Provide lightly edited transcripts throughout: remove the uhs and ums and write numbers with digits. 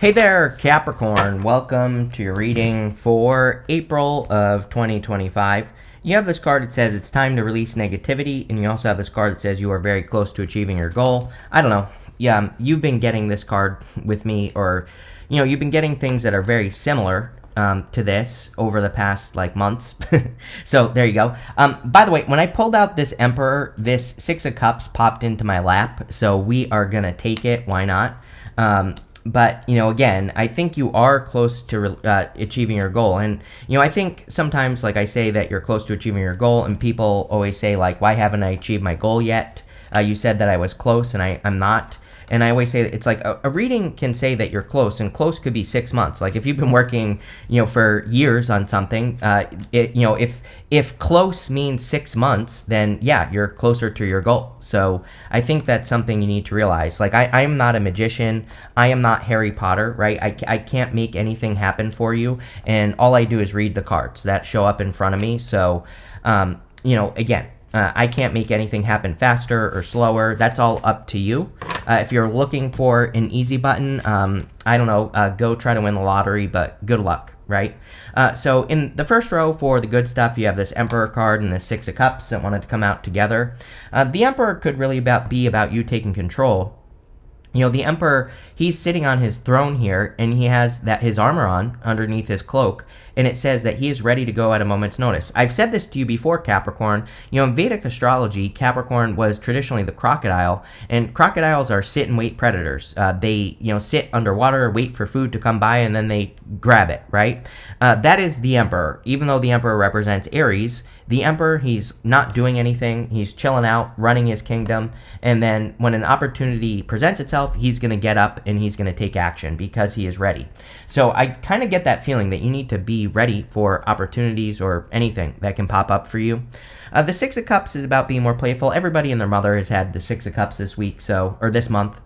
Hey there, Capricorn. Welcome to your reading for April of 2025. You have this card that says it's time to release negativity, and you also have this card that says you are very close to achieving your goal. I don't know. Yeah, you've been getting this card with me, or, you've been getting things that are very similar to this over the past, months. So, there you go. By the way, when I pulled out this Emperor, this Six of Cups popped into my lap, so we are going to take it. Why not? But, again, I think you are close to achieving your goal. And, I think sometimes, I say that you're close to achieving your goal, and people always say, why haven't I achieved my goal yet? You said that I was close, and I'm not. And I always say that it's a reading can say that you're close, and close could be 6 months. If you've been working, for years on something, if close means 6 months, then yeah, you're closer to your goal. So I think that's something you need to realize. I am not a magician. I am not Harry Potter, right? I can't make anything happen for you. And all I do is read the cards that show up in front of me. So, again, I can't make anything happen faster or slower. That's all up to you. If you're looking for an easy button, I don't know, go try to win the lottery, but good luck, right? So in the first row for the good stuff, you have this Emperor card and the Six of Cups that wanted to come out together. The Emperor could really be about you taking control. The Emperor, he's sitting on his throne here, and he has his armor on underneath his cloak, and it says that he is ready to go at a moment's notice. I've said this to you before, Capricorn. In Vedic astrology, Capricorn was traditionally the crocodile, and crocodiles are sit-and-wait predators. They, sit underwater, wait for food to come by, and then they grab it, right? That is the Emperor. Even though the Emperor represents Aries, the Emperor, he's not doing anything. He's chilling out, running his kingdom, and then when an opportunity presents itself, he's going to get up and he's going to take action because he is ready. So I kind of get that feeling that you need to be ready for opportunities or anything that can pop up for you. The Six of Cups is about being more playful. Everybody and their mother has had the Six of Cups this week, or this month.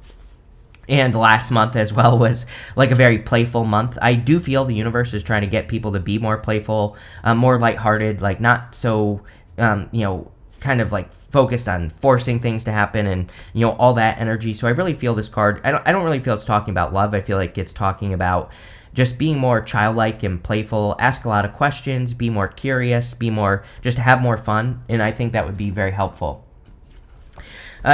And last month as well was a very playful month. I do feel the universe is trying to get people to be more playful, more lighthearted, not so, kind of focused on forcing things to happen and, all that energy. So I really feel this card, I don't really feel it's talking about love. I feel like it's talking about just being more childlike and playful, ask a lot of questions, be more curious, just have more fun. And I think that would be very helpful.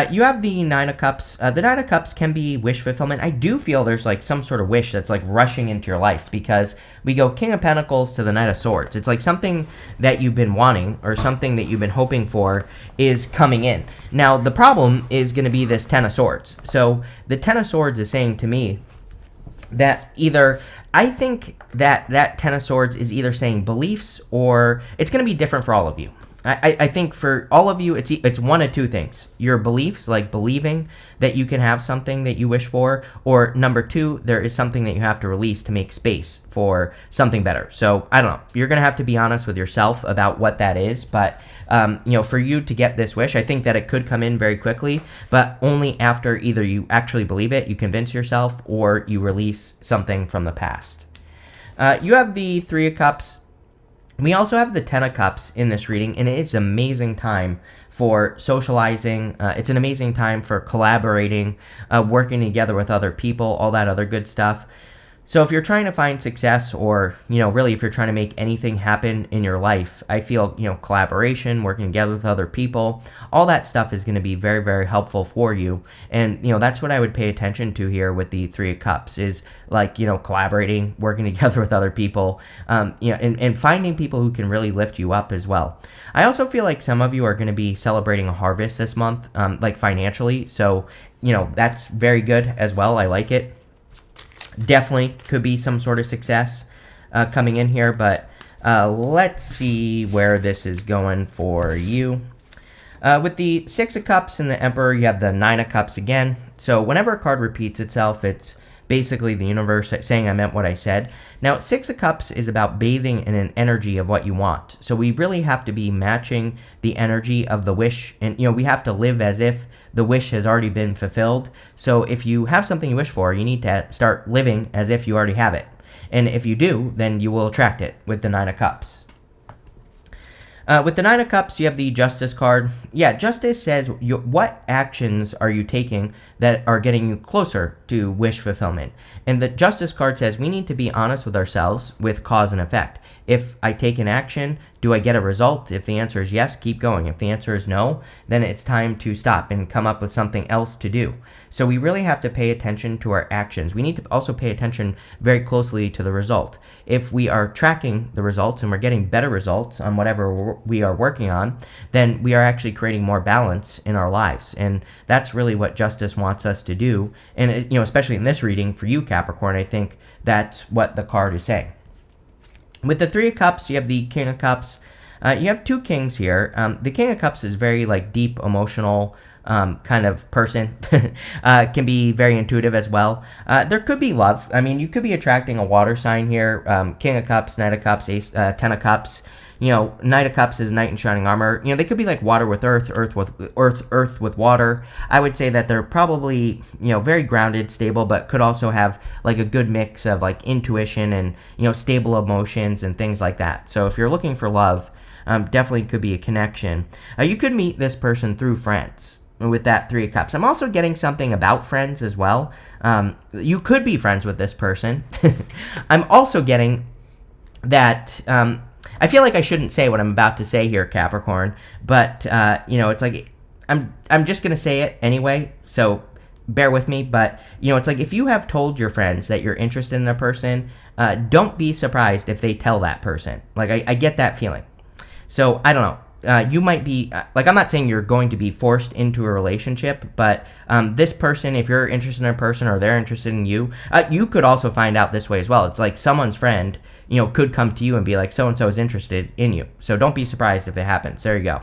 You have the Nine of Cups. The Nine of Cups can be wish fulfillment. I do feel there's some sort of wish that's rushing into your life, because we go King of Pentacles to the Knight of Swords. It's something that you've been wanting or something that you've been hoping for is coming in. Now, the problem is going to be this Ten of Swords. So the Ten of Swords is saying to me that I think that Ten of Swords is either saying beliefs, or it's going to be different for all of you. I think for all of you, it's one of two things. Your beliefs, believing that you can have something that you wish for, or number two, there is something that you have to release to make space for something better. So, I don't know. You're going to have to be honest with yourself about what that is. But, for you to get this wish, I think that it could come in very quickly, but only after either you actually believe it, you convince yourself, or you release something from the past. You have the Three of Cups. We also have the Ten of Cups in this reading, and it's an amazing time for socializing. It's an amazing time for collaborating, working together with other people, all that other good stuff. So if you're trying to find success, or, really if you're trying to make anything happen in your life, I feel, collaboration, working together with other people, all that stuff is going to be very, very helpful for you. And, that's what I would pay attention to here with the Three of Cups is collaborating, working together with other people, and finding people who can really lift you up as well. I also feel like some of you are going to be celebrating a harvest this month, financially. So, that's very good as well. I like it. Definitely could be some sort of success coming in here, but let's see where this is going for you. With the Six of Cups and the Emperor, you have the Nine of Cups again. So whenever a card repeats itself, it's basically the universe saying I meant what I said. Now, Six of Cups is about bathing in an energy of what you want. So we really have to be matching the energy of the wish. And, we have to live as if the wish has already been fulfilled. So if you have something you wish for, you need to start living as if you already have it. And if you do, then you will attract it with the Nine of Cups. With the Nine of Cups, you have the Justice card. Yeah, Justice says what actions are you taking that are getting you closer to wish fulfillment. And the Justice card says we need to be honest with ourselves with cause and effect. If I take an action, do I get a result? If the answer is yes, keep going. If the answer is no, then it's time to stop and come up with something else to do. So we really have to pay attention to our actions. We need to also pay attention very closely to the result. If we are tracking the results and we're getting better results on whatever we are working on, then we are actually creating more balance in our lives. And that's really what Justice wants us to do. And, especially in this reading for you, Capricorn, I think that's what the card is saying. With the Three of Cups, you have the King of Cups. You have two kings here. The King of Cups is very deep, emotional kind of person. Can be very intuitive as well. There could be love. I mean, you could be attracting a water sign here. King of Cups, Knight of Cups, Ace, Ten of Cups. Knight of Cups is knight in shining armor. They could be like water with earth, earth with water. I would say that they're probably, very grounded, stable, but could also have a good mix of intuition and, stable emotions and things like that. So if you're looking for love, definitely could be a connection. You could meet this person through friends with that Three of Cups. I'm also getting something about friends as well. You could be friends with this person. I'm also getting that... I feel like I shouldn't say what I'm about to say here, Capricorn, but, it's I'm just going to say it anyway, so bear with me, but, it's if you have told your friends that you're interested in a person, don't be surprised if they tell that person. I get that feeling. So, I don't know. You might be, I'm not saying you're going to be forced into a relationship, but this person, if you're interested in a person or they're interested in you, you could also find out this way as well. It's someone's friend, could come to you and be like, so-and-so is interested in you. So don't be surprised if it happens. There you go.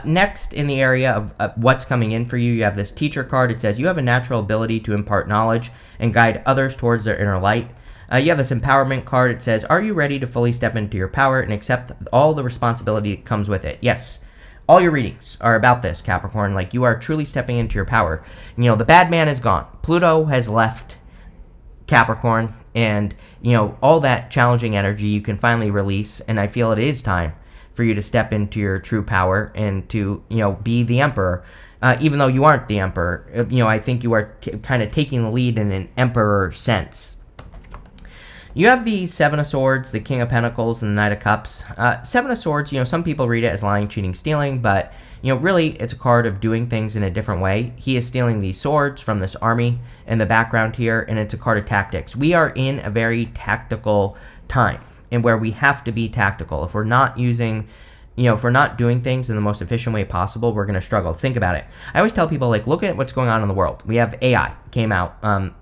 Next, in the area of what's coming in for you, you have this Teacher card. It says you have a natural ability to impart knowledge and guide others towards their inner light. You have this Empowerment card. It says, are you ready to fully step into your power and accept all the responsibility that comes with it? Yes. All your readings are about this, Capricorn. You are truly stepping into your power. The bad man is gone. Pluto has left Capricorn, and, all that challenging energy you can finally release, and I feel it is time for you to step into your true power and to, be the Emperor. Even though you aren't the Emperor, I think you are kind of taking the lead in an Emperor sense. You have the Seven of Swords, the King of Pentacles, and the Knight of Cups. Seven of Swords, some people read it as lying, cheating, stealing, but, really it's a card of doing things in a different way. He is stealing these swords from this army in the background here, and it's a card of tactics. We are in a very tactical time, and where we have to be tactical. If we're not using... if we're not doing things in the most efficient way possible, we're going to struggle. Think about it. I always tell people, look at what's going on in the world. We have AI came out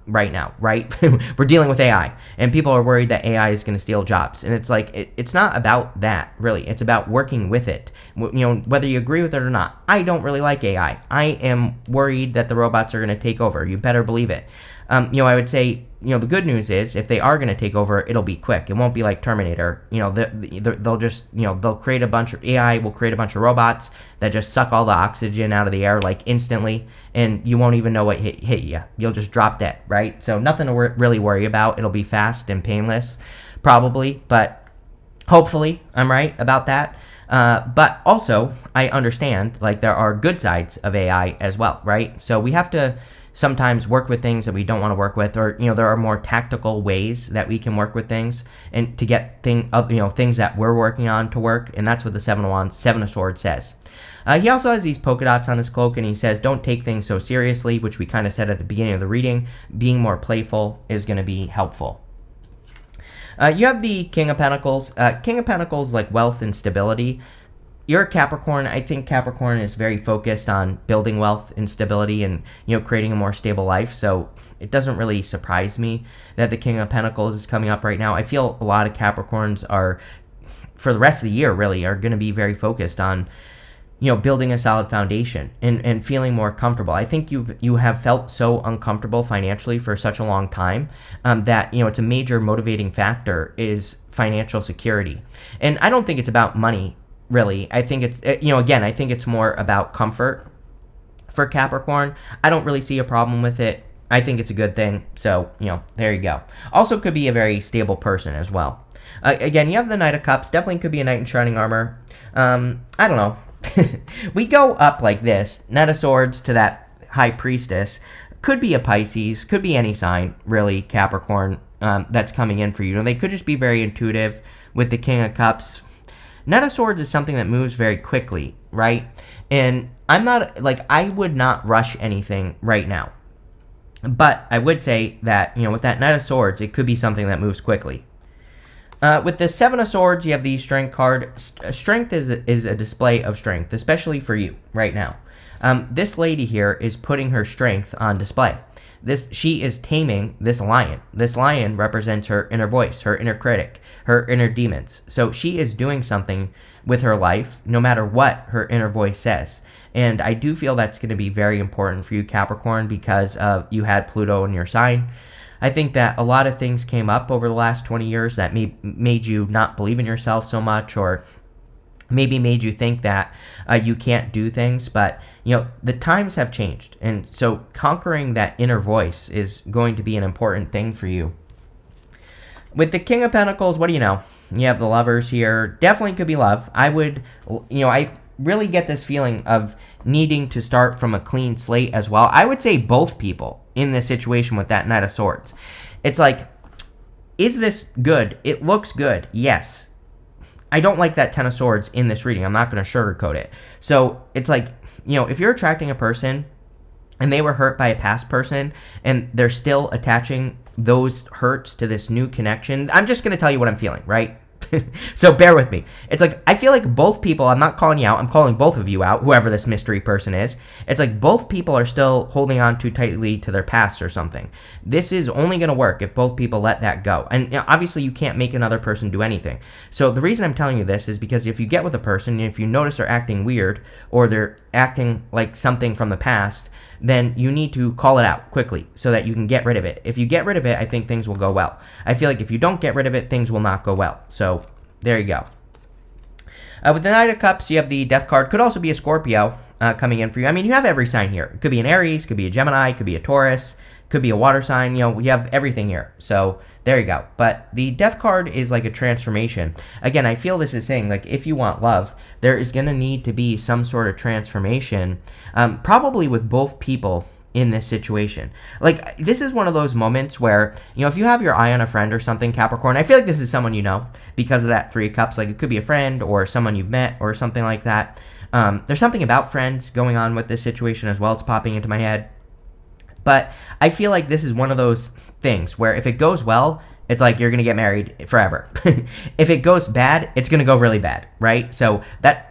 right now, right? We're dealing with AI, and people are worried that AI is going to steal jobs. And it's it's not about that, really. It's about working with it. Whether you agree with it or not. I don't really like AI. I am worried that the robots are going to take over. You better believe it. I would say, the good news is if they are going to take over, it'll be quick. It won't be like Terminator. They'll just, they'll create a bunch of AI will create a bunch of robots that just suck all the oxygen out of the air instantly, and you won't even know what hit you. You'll just drop dead, right? So nothing to really worry about. It'll be fast and painless, probably, but hopefully I'm right about that. But also, I understand, there are good sides of AI as well, right? So we have to sometimes work with things that we don't want to work with, or there are more tactical ways that we can work with things and to get things that we're working on to work, and that's what the Seven of Wands, Seven of Swords says. He also has these polka dots on his cloak, and he says don't take things so seriously, which we kind of said at the beginning of the reading. Being more playful is going to be helpful. You have the King of Pentacles. King of Pentacles, wealth and stability. You're a Capricorn. I think Capricorn is very focused on building wealth and stability and, creating a more stable life. So it doesn't really surprise me that the King of Pentacles is coming up right now. I feel a lot of Capricorns are, for the rest of the year, really, are going to be very focused on, building a solid foundation and feeling more comfortable. I think you have felt so uncomfortable financially for such a long time that, it's a major motivating factor is financial security. And I don't think it's about money. Really, I think it's, again, I think it's more about comfort for Capricorn. I don't really see a problem with it. I think it's a good thing. So, there you go. Also could be a very stable person as well. Again, you have the Knight of Cups. Definitely could be a Knight in Shining Armor. I don't know. We go up like this. Knight of Swords to that High Priestess. Could be a Pisces. Could be any sign, really, Capricorn, that's coming in for you. And they could just be very intuitive with the King of Cups. Knight of Swords is something that moves very quickly, right? And I'm not, like, I would not rush anything right now. But I would say that, with that Knight of Swords, it could be something that moves quickly. With the Seven of Swords, you have the Strength card. Strength is a display of strength, especially for you right now. This lady here is putting her strength on display. She is taming this lion. This lion represents her inner voice, her inner critic, her inner demons. So she is doing something with her life, no matter what her inner voice says. And I do feel that's going to be very important for you, Capricorn, because you had Pluto in your sign. I think that a lot of things came up over the last 20 years that made you not believe in yourself so much, or maybe made you think that you can't do things. But, the times have changed. And so conquering that inner voice is going to be an important thing for you. With the King of Pentacles, what do you know? You have the Lovers here. Definitely could be love. I really get this feeling of needing to start from a clean slate as well. I would say both people in this situation with that Knight of Swords. It's like, is this good? It looks good. Yes. I don't like that Ten of Swords in this reading. I'm not going to sugarcoat it. So it's like, if you're attracting a person and they were hurt by a past person and they're still attaching those hurts to this new connection, I'm just going to tell you what I'm feeling, right? So bear with me. It's like, I feel like both people, I'm not calling you out, I'm calling both of you out, whoever this mystery person is. It's like both people are still holding on too tightly to their past or something. This is only going to work if both people let that go. And obviously you can't make another person do anything. So the reason I'm telling you this is because if you get with a person, if you notice they're acting weird or they're acting like something from the past, then you need to call it out quickly so that you can get rid of it. If you get rid of it, I think things will go well. I feel like if you don't get rid of it, things will not go well. So there you go. With the Knight of Cups, you have the Death card. Could also be a Scorpio coming in for you. I mean, you have every sign here. It could be an Aries, could be a Gemini, could be a Taurus, could be a water sign. You have everything here. So there you go. But the Death card is like a transformation. Again, I feel this is saying, like, if you want love, there is going to need to be some sort of transformation, probably with both people in this situation. Like, this is one of those moments where, if you have your eye on a friend or something, Capricorn, I feel like this is someone you know because of that Three of Cups. Like, it could be a friend or someone you've met or something like that. There's something about friends going on with this situation as well. It's popping into my head. But I feel like this is one of those things where if it goes well, it's like you're going to get married forever. If it goes bad, it's going to go really bad, right? So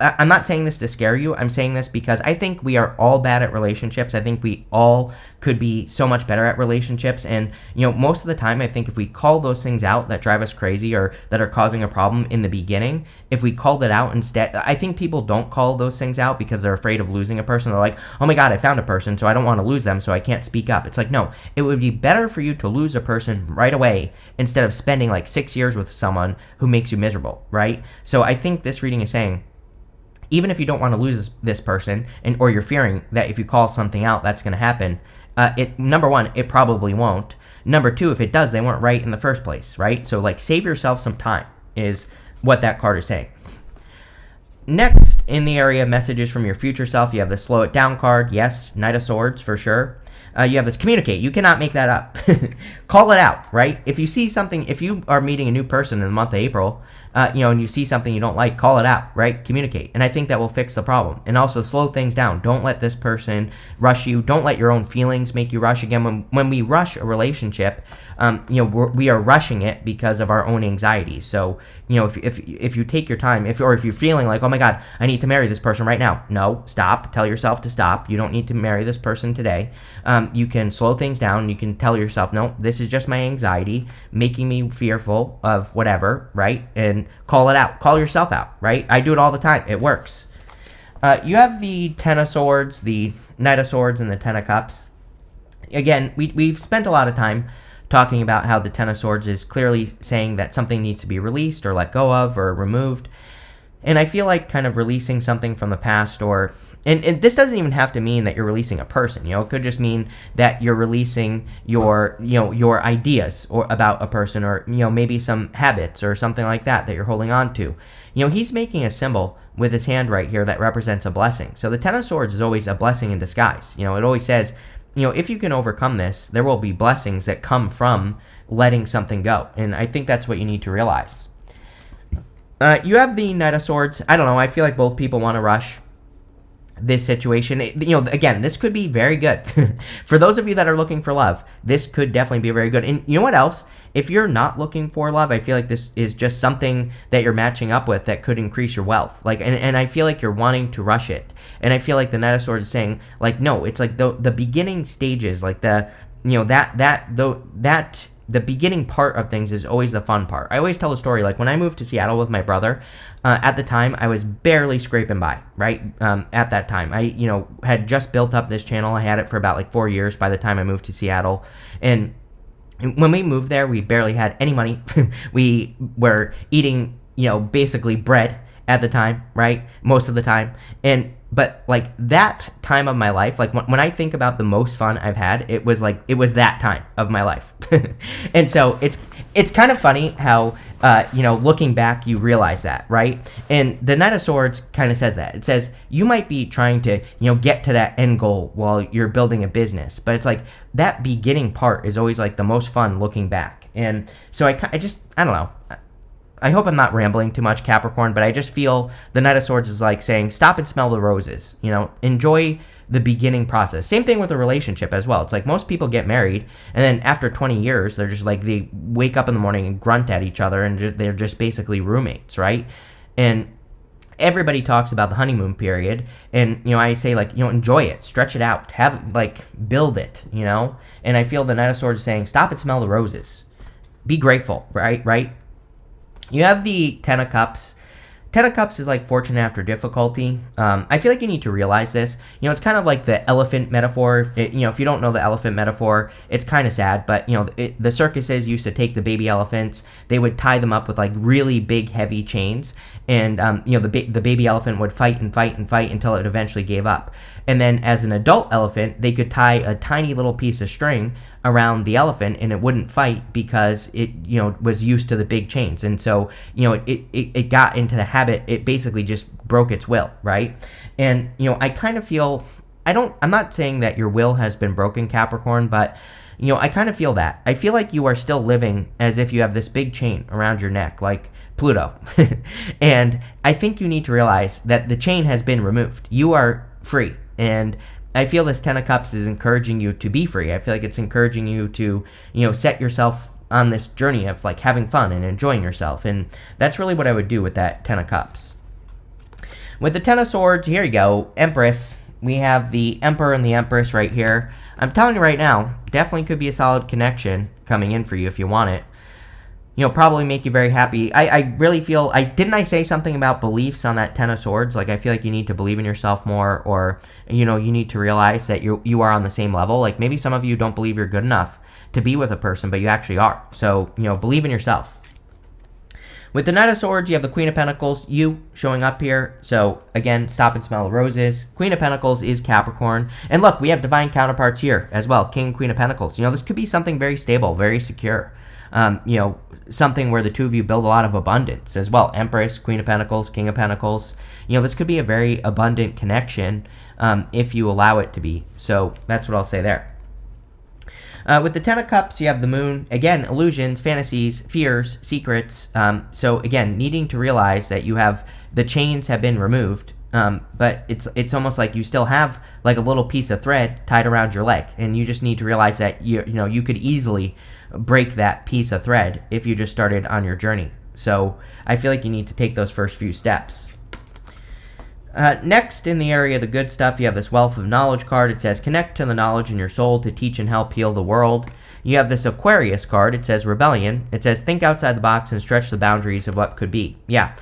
I'm not saying this to scare you. I'm saying this because I think we are all bad at relationships. I think we all could be so much better at relationships. And, most of the time, I think if we call those things out that drive us crazy or that are causing a problem in the beginning, if we called it out instead, I think people don't call those things out because they're afraid of losing a person. They're like, oh my God, I found a person, so I don't want to lose them, so I can't speak up. It's like, no, it would be better for you to lose a person right away instead of spending like 6 years with someone who makes you miserable, right? So I think this reading is saying, even if you don't want to lose this person, or you're fearing that if you call something out, that's going to happen, number one, it probably won't. Number two, if it does, they weren't right in the first place, right? So, like, save yourself some time is what that card is saying. Next, in the area of messages from your future self, you have the Slow It Down card. Yes, Knight of Swords for sure. You have this Communicate. You cannot make that up. Call it out, right? If you see something, if you are meeting a new person in the month of April, and you see something you don't like, call it out, right? Communicate. And I think that will fix the problem. And also slow things down. Don't let this person rush you. Don't let your own feelings make you rush. Again, when we rush a relationship, we are rushing it because of our own anxieties. So, if you take your time, if you're feeling like, oh my God, I need to marry this person right now. No, stop. Tell yourself to stop. You don't need to marry this person today. You can slow things down. You can tell yourself, no, this is just my anxiety making me fearful of whatever, right? And call it out. Call yourself out, right? I do it all the time. It works. You have the Ten of Swords, the Knight of Swords, and the Ten of Cups. Again, we've spent a lot of time talking about how the Ten of Swords is clearly saying that something needs to be released or let go of or removed. And I feel like kind of releasing something from the past or and this doesn't even have to mean that you're releasing a person. It could just mean that you're releasing your ideas or about a person, or maybe some habits or something like that you're holding on to. He's making a symbol with his hand right here that represents a blessing. So the Ten of Swords is always a blessing in disguise. It always says, if you can overcome this, there will be blessings that come from letting something go. And I think that's what you need to realize. You have the Knight of Swords. I don't know. I feel like both people want to rush this situation. Again, this could be very good. For those of you that are looking for love, this could definitely be very good. And you know what else? If you're not looking for love, I feel like this is just something that you're matching up with that could increase your wealth. And I feel like you're wanting to rush it. And I feel like the Knight of Swords is saying, no, it's like the beginning stages, like the beginning part of things is always the fun part. I always tell a story, like when I moved to Seattle with my brother, at the time I was barely scraping by, right? At that time, I had just built up this channel. I had it for about 4 years by the time I moved to Seattle. And when we moved there, we barely had any money. We were eating, basically bread at the time, right? Most of the time. But that time of my life, when I think about the most fun I've had, it was that time of my life. And so it's kind of funny how, looking back, you realize that, right? And the Knight of Swords kind of says that. It says you might be trying to, get to that end goal while you're building a business, but it's that beginning part is always the most fun looking back. And so I don't know. I hope I'm not rambling too much, Capricorn, but I just feel the Knight of Swords is saying, stop and smell the roses. Enjoy the beginning process. Same thing with a relationship as well. It's most people get married, and then after 20 years, they're just they wake up in the morning and grunt at each other, and they're just basically roommates, right? And everybody talks about the honeymoon period, and I say enjoy it, stretch it out, build it, And I feel the Knight of Swords is saying, stop and smell the roses. Be grateful, right? You have the Ten of Cups. Ten of Cups is fortune after difficulty. I feel like you need to realize this. It's kind of like the elephant metaphor. If you don't know the elephant metaphor, it's kind of sad. But, the circuses used to take the baby elephants. They would tie them up with, really big, heavy chains. And, the baby elephant would fight and fight and fight until it eventually gave up. And then as an adult elephant, they could tie a tiny little piece of string around the elephant and it wouldn't fight because it was used to the big chains. And so it got into the habit. It basically just broke its will, right? And I kind of feel I'm not saying that your will has been broken, Capricorn, but I kind of feel that. I feel like you are still living as if you have this big chain around your neck, like Pluto. And I think you need to realize that the chain has been removed. You are free. And I feel this Ten of Cups is encouraging you to be free. I feel like it's encouraging you to, set yourself on this journey of having fun and enjoying yourself. And that's really what I would do with that Ten of Cups. With the Ten of Swords, here you go, Empress. We have the Emperor and the Empress right here. I'm telling you right now, definitely could be a solid connection coming in for you if you want it. Probably make you very happy. I really feel, didn't I say something about beliefs on that Ten of Swords? I feel like you need to believe in yourself more, or, you need to realize that you are on the same level. Maybe some of you don't believe you're good enough to be with a person, but you actually are. So, believe in yourself. With the Knight of Swords, you have the Queen of Pentacles, you showing up here. So, again, stop and smell the roses. Queen of Pentacles is Capricorn. And look, we have divine counterparts here as well, King and Queen of Pentacles. This could be something very stable, very secure. Something where the two of you build a lot of abundance as well. Empress, Queen of Pentacles, King of Pentacles. This could be a very abundant connection if you allow it to be. So that's what I'll say there. With the Ten of Cups, you have the Moon. Again, illusions, fantasies, fears, secrets. So again, needing to realize that you have the chains have been removed. But it's almost like you still have a little piece of thread tied around your leg, and you just need to realize that you could easily break that piece of thread if you just started on your journey. So I feel like you need to take those first few steps. Next, in the area of the good stuff, you have this Wealth of Knowledge card. It says, connect to the knowledge in your soul to teach and help heal the world. You have this Aquarius card. It says Rebellion. It says, think outside the box and stretch the boundaries of what could be. Yeah,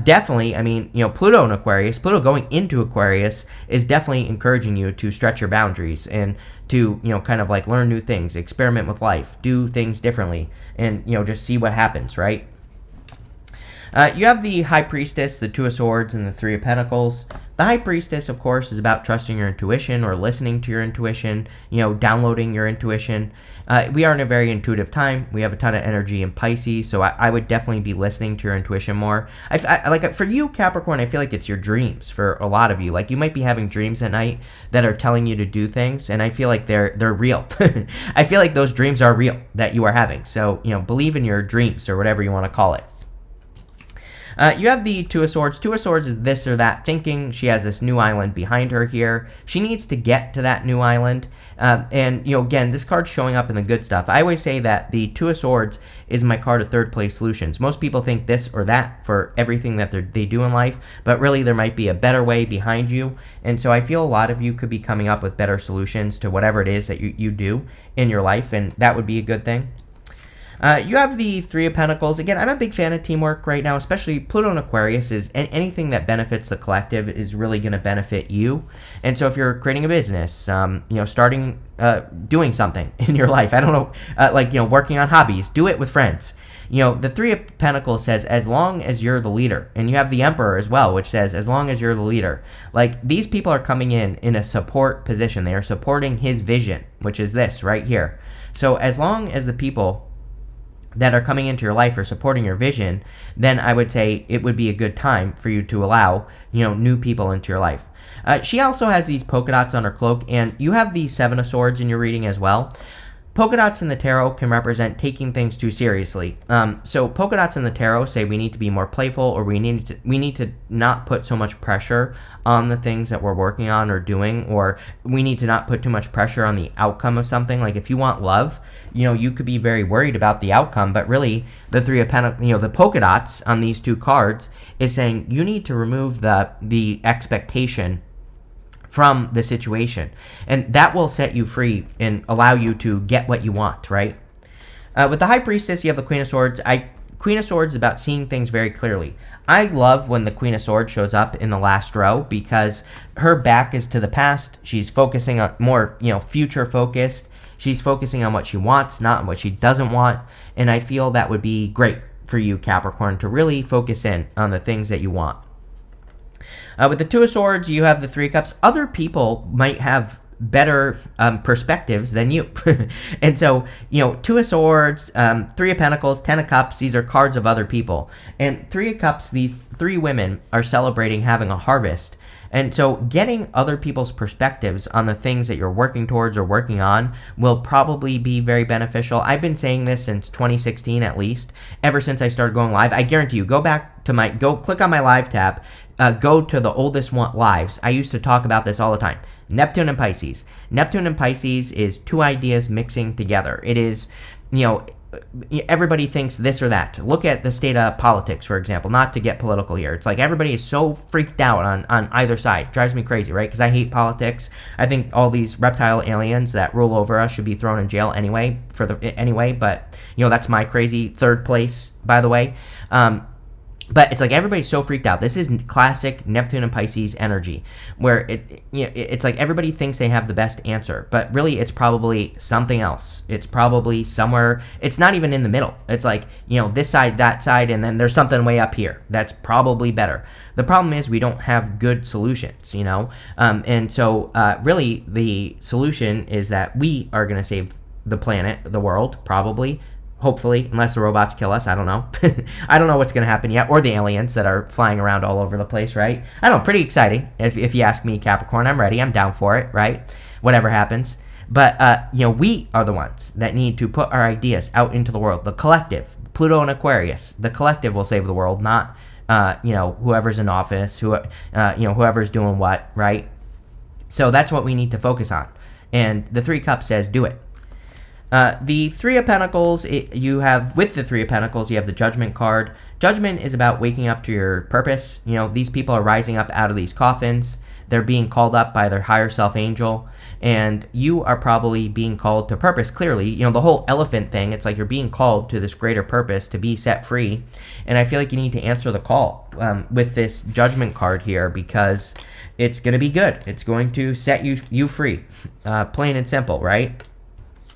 definitely. I mean, Pluto and Aquarius, Pluto going into Aquarius is definitely encouraging you to stretch your boundaries and to, kind of learn new things, experiment with life, do things differently, and, just see what happens, right? You have the High Priestess, the Two of Swords, and the Three of Pentacles. The High Priestess, of course, is about trusting your intuition or listening to your intuition, downloading your intuition. We are in a very intuitive time. We have a ton of energy in Pisces, so I would definitely be listening to your intuition more. Like for you, Capricorn, I feel like it's your dreams for a lot of you. Like you might be having dreams at night that are telling you to do things, and I feel like they're real. I feel like those dreams are real that you are having. So, believe in your dreams or whatever you want to call it. You have the Two of Swords. Two of Swords is this or that thinking. She has this new island behind her here. She needs to get to that new island. And, again, this card's showing up in the good stuff. I always say that the Two of Swords is my card of third place solutions. Most people think this or that for everything that they do in life, but really there might be a better way behind you. And so I feel a lot of you could be coming up with better solutions to whatever it is that you do in your life, and that would be a good thing. You have the Three of Pentacles. Again, I'm a big fan of teamwork right now, especially Pluto and Aquarius is anything that benefits the collective is really going to benefit you. And so if you're creating a business, starting, doing something in your life, I don't know, working on hobbies, do it with friends. The Three of Pentacles says, as long as you're the leader, and you have the Emperor as well, which says, as long as you're the leader, like these people are coming in a support position. They are supporting his vision, which is this right here. So as long as the people that are coming into your life or supporting your vision, then I would say it would be a good time for you to allow, new people into your life. She also has these polka dots on her cloak, and you have the Seven of Swords in your reading as well. Polka dots in the tarot can represent taking things too seriously. So polka dots in the tarot say we need to be more playful, or we need to not put so much pressure on the things that we're working on or doing, or we need to not put too much pressure on the outcome of something. Like if you want love, you could be very worried about the outcome, but really the Three of Pentacles, the polka dots on these two cards is saying you need to remove the expectation from the situation, and that will set you free and allow you to get what you want, right? With the High Priestess, you have the Queen of Swords. Queen of Swords is about seeing things very clearly. I love when the Queen of Swords shows up in the last row because her back is to the past. She's focusing on more, future focused. She's focusing on what she wants, not on what she doesn't want, and I feel that would be great for you, Capricorn, to really focus in on the things that you want. With the Two of Swords, you have the Three of Cups. Other people might have better perspectives than you. And so, Two of Swords, Three of Pentacles, Ten of Cups, these are cards of other people. And Three of Cups, these three women are celebrating having a harvest. And so getting other people's perspectives on the things that you're working towards or working on will probably be very beneficial. I've been saying this since 2016 at least, ever since I started going live. I guarantee you, go click on my live tab, go to the oldest lives. I used to talk about this all the time. Neptune and Pisces. Neptune and Pisces is two ideas mixing together. It is, everybody thinks this or that. Look at the state of politics, for example, not to get political here. It's like everybody is so freaked out on either side. It drives me crazy, right? Because I hate politics. I think all these reptile aliens that rule over us should be thrown in jail anyway, but, that's my crazy third place, by the way. But it's like everybody's so freaked out. This is classic Neptune and Pisces energy, where it's like everybody thinks they have the best answer, but really it's probably something else. It's probably somewhere. It's not even in the middle. It's like, this side, that side, and then there's something way up here that's probably better. The problem is we don't have good solutions, and so really the solution is that we are going to save the planet, the world, probably. Hopefully, unless the robots kill us. I don't know. I don't know what's going to happen yet. Or the aliens that are flying around all over the place, right? I don't know. Pretty exciting. If you ask me, Capricorn, I'm ready. I'm down for it, right? Whatever happens. But, we are the ones that need to put our ideas out into the world. The collective, Pluto and Aquarius, the collective will save the world, not, whoever's in office, whoever's doing what, right? So that's what we need to focus on. And the Three Cups says do it. The Three of Pentacles, with the Three of Pentacles, you have the Judgment card. Judgment is about waking up to your purpose. These people are rising up out of these coffins. They're being called up by their higher self angel. And you are probably being called to purpose, clearly. The whole elephant thing, it's like you're being called to this greater purpose to be set free. And I feel like you need to answer the call with this Judgment card here, because it's going to be good. It's going to set you free. Plain and simple, right?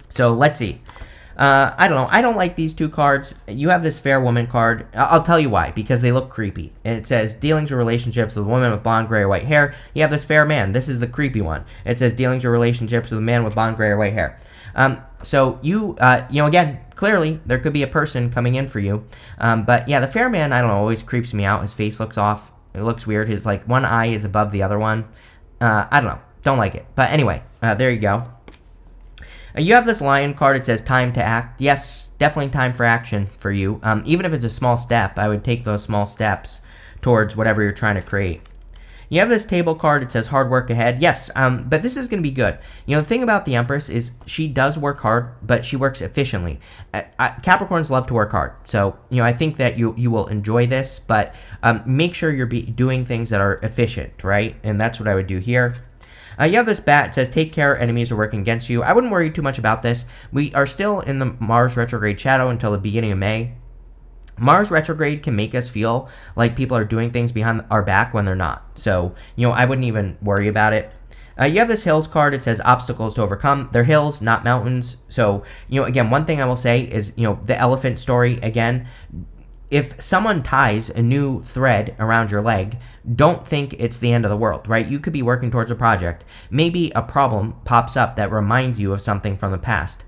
So let's see. I don't know. I don't like these two cards. You have this fair woman card. I'll tell you why. Because they look creepy. And it says dealings or relationships with a woman with blonde, gray, or white hair. You have this fair man. This is the creepy one. It says dealings or relationships with a man with blonde, gray, or white hair. So you know, again, clearly there could be a person coming in for you. But yeah, the fair man, I don't know, always creeps me out. His face looks off. It looks weird. His like one eye is above the other one. I don't know. Don't like it. But anyway, there you go. You have this lion card. It says time to act. Yes, definitely time for action for you. Even if it's a small step, I would take those small steps towards whatever you're trying to create. You have this table card. It says hard work ahead. Yes, but this is going to be good. You know, the thing about the Empress is she does work hard, but she works efficiently. Capricorns love to work hard. So, you know, I think that you will enjoy this, but make sure you're doing things that are efficient, right? And that's what I would do here. You have this bat. It says, take care, enemies are working against you. I wouldn't worry too much about this. We are still in the Mars retrograde shadow until the beginning of May. Mars retrograde can make us feel like people are doing things behind our back when they're not. So, you know, I wouldn't even worry about it. You have this hills card. It says obstacles to overcome. They're hills, not mountains. So, you know, again, one thing I will say is, you know, the elephant story, again, if someone ties a new thread around your leg, don't think it's the end of the world, right? You could be working towards a project. Maybe a problem pops up that reminds you of something from the past.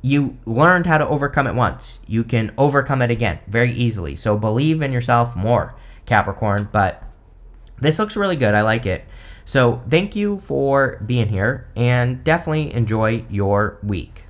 You learned how to overcome it once. You can overcome it again very easily. So believe in yourself more, Capricorn. But this looks really good. I like it. So thank you for being here, and definitely enjoy your week.